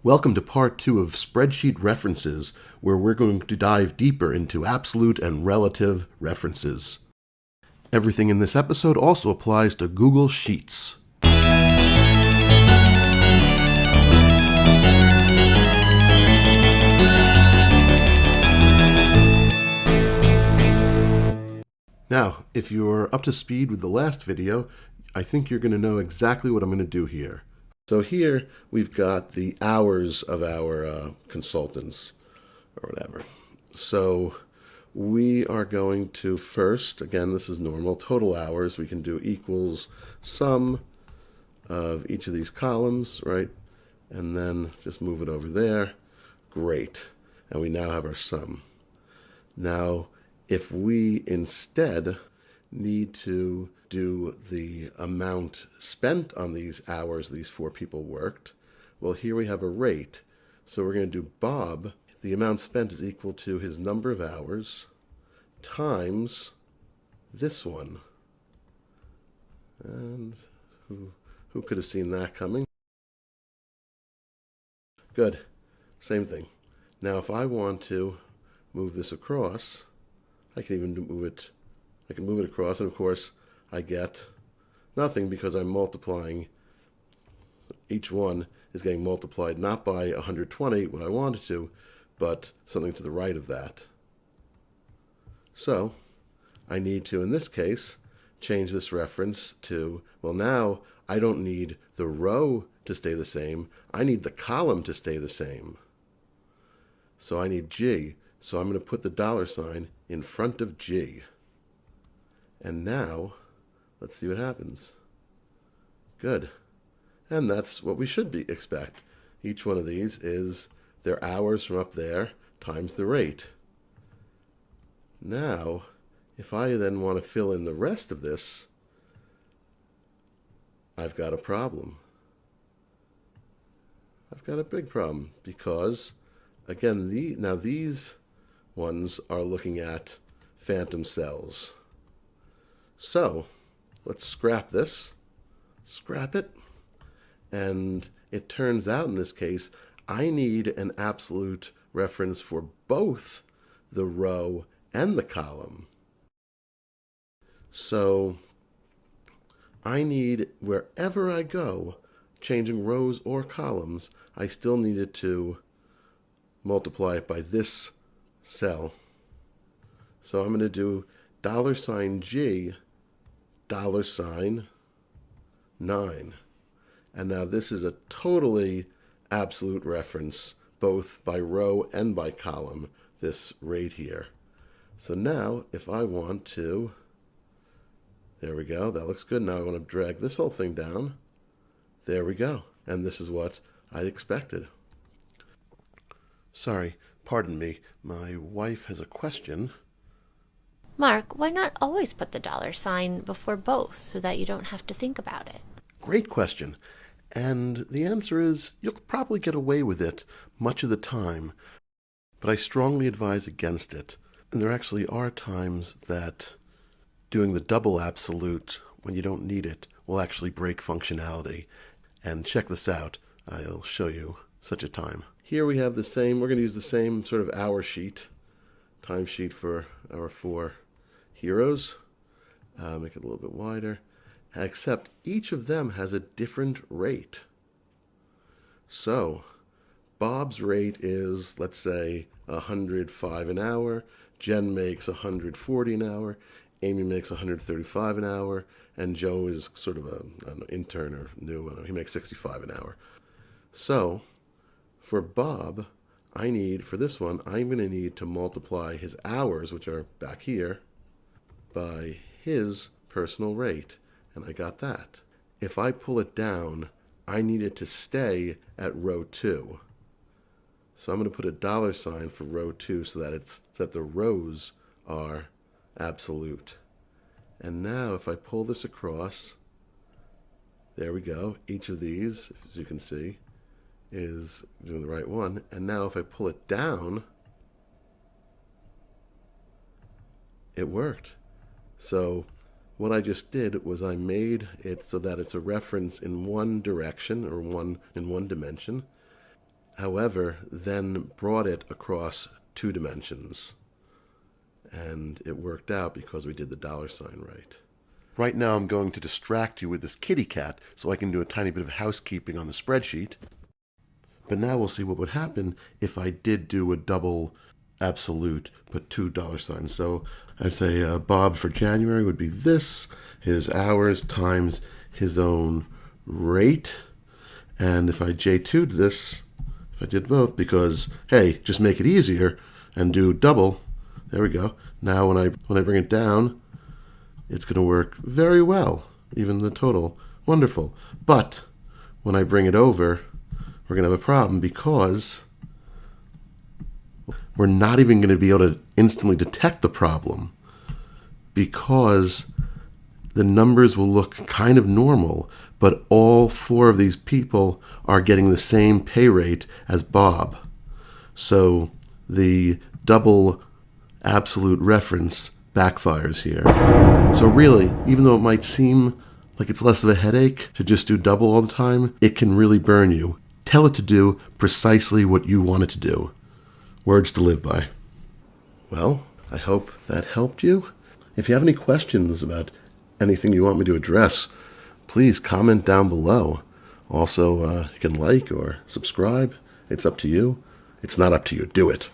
Welcome to part 2 of Spreadsheet References, where we're going to dive deeper into absolute and relative references. Everything in this episode also applies to Google Sheets. Now, if you're up to speed with the last video, I think you're going to know exactly what I'm going to do here. So here we've got the hours of our consultants, or whatever. So we are going to first, again, this is normal, total hours. We can do equals sum of each of these columns, right? And then just move it over there. Great. And we now have our sum. Now, if we instead need to do the amount spent on these hours these 4 people worked, well, here we have a rate. So we're going to do Bob. The amount spent is equal to his number of hours times this one. And who could have seen that coming? Good. Same thing. Now, if I want to move this across, I can even move it. I can move it across, and of course, I get nothing because I'm multiplying. Each one is getting multiplied not by 120, what I wanted to, but something to the right of that. So I need to, in this case, change this reference to, well, now I don't need the row to stay the same. I need the column to stay the same. So I need G. So I'm going to put the $ in front of G. And now, let's see what happens. Good. And that's what we should expect. Each one of these is their hours from up there times the rate. Now, if I then want to fill in the rest of this, I've got a problem. I've got a big problem because, again, now these ones are looking at phantom cells. So let's scrap this, scrap it, and it turns out in this case I need an absolute reference for both the row and the column. So I need, wherever I go, changing rows or columns, I still needed to multiply it by this cell. So I'm going to do $G, $9. And now this is a totally absolute reference, both by row and by column, this rate here. So now, if I want to, there we go, that looks good. Now I want to drag this whole thing down. There we go. And this is what I'd expected. Sorry, pardon me. My wife has a question. Mark, why not always put the $ before both so that you don't have to think about it? Great question. And the answer is you'll probably get away with it much of the time, but I strongly advise against it. And there actually are times that doing the double absolute when you don't need it will actually break functionality. And check this out. I'll show you such a time. Here we have the same, we're going to use the same sort of hour sheet, timesheet for our 4 heroes. Make it a little bit wider, except each of them has a different rate. So Bob's rate is, let's say, 105 an hour. Jen makes 140 an hour. Amy makes 135 an hour. And Joe is sort of an intern or new. He makes 65 an hour. So for Bob, I need, for this one, I'm going to need to multiply his hours, which are back here, by his personal rate. And I got that. If I pull it down, I need it to stay at row 2. So I'm going to put a $ for row 2 so that the rows are absolute. And now if I pull this across, there we go. Each of these, as you can see, is doing the right one. And now if I pull it down, it worked. So what I just did was I made it so that it's a reference in one direction or in one dimension. however, then brought it across 2 dimensions. And it worked out because we did the dollar sign right. Right now I'm going to distract you with this kitty cat so I can do a tiny bit of housekeeping on the spreadsheet. But now we'll see what would happen if I did do a double absolute, but 2 dollar signs. So I'd say Bob for January would be this, his hours times his own rate. And if I J2'd this, if I did both, because, hey, just make it easier and do double, there we go. Now when I bring it down, it's going to work very well, even the total. Wonderful. But when I bring it over, we're going to have a problem because we're not even going to be able to instantly detect the problem because the numbers will look kind of normal, but all 4 of these people are getting the same pay rate as Bob. So the double absolute reference backfires here. So really, even though it might seem like it's less of a headache to just do double all the time, it can really burn you. Tell it to do precisely what you want it to do. Words to live by. Well, I hope that helped you. If you have any questions about anything you want me to address, please comment down below. Also, you can like or subscribe. It's up to you. It's not up to you. Do it.